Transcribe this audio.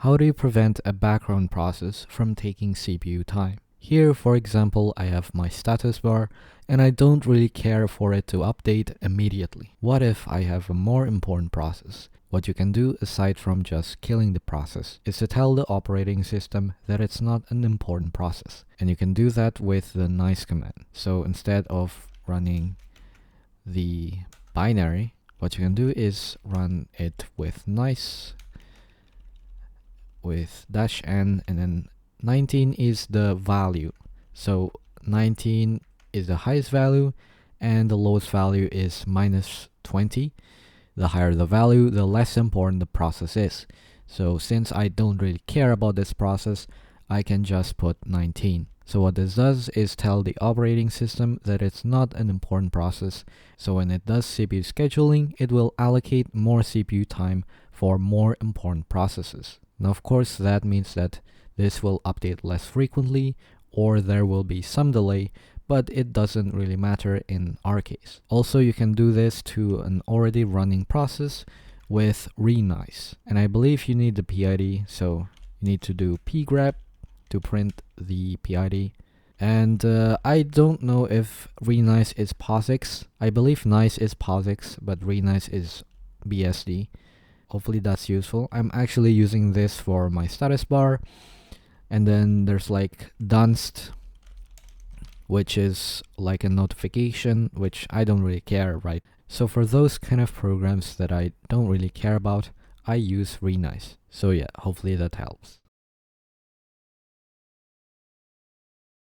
How do you prevent a background process from taking CPU time? Here, for example, I have my status bar and I don't really care for it to update immediately. What if I have a more important process? What you can do, aside from just killing the process, is to tell the operating system that it's not an important process. And you can do that with the nice command. So instead of running the binary, what you can do is run it with nice, with -n, and then 19 is the value. So 19 is the highest value and the lowest value is -20. The higher the value, the less important the process is. So since I don't really care about this process, I can just put 19. So what this does is tell the operating system that it's not an important process. So when it does CPU scheduling, it will allocate more CPU time for more important processes. Now, of course, that means that this will update less frequently, or there will be some delay, but it doesn't really matter in our case. Also, you can do this to an already running process with renice. And I believe you need the PID, so you need to do pgrep to print the PID. And I don't know if renice is POSIX. I believe nice is POSIX, but renice is BSD. Hopefully that's useful. I'm actually using this for my status bar. And then there's like dunst, which is like a notification, which I don't really care, right? So for those kind of programs that I don't really care about, I use renice. So yeah, hopefully that helps.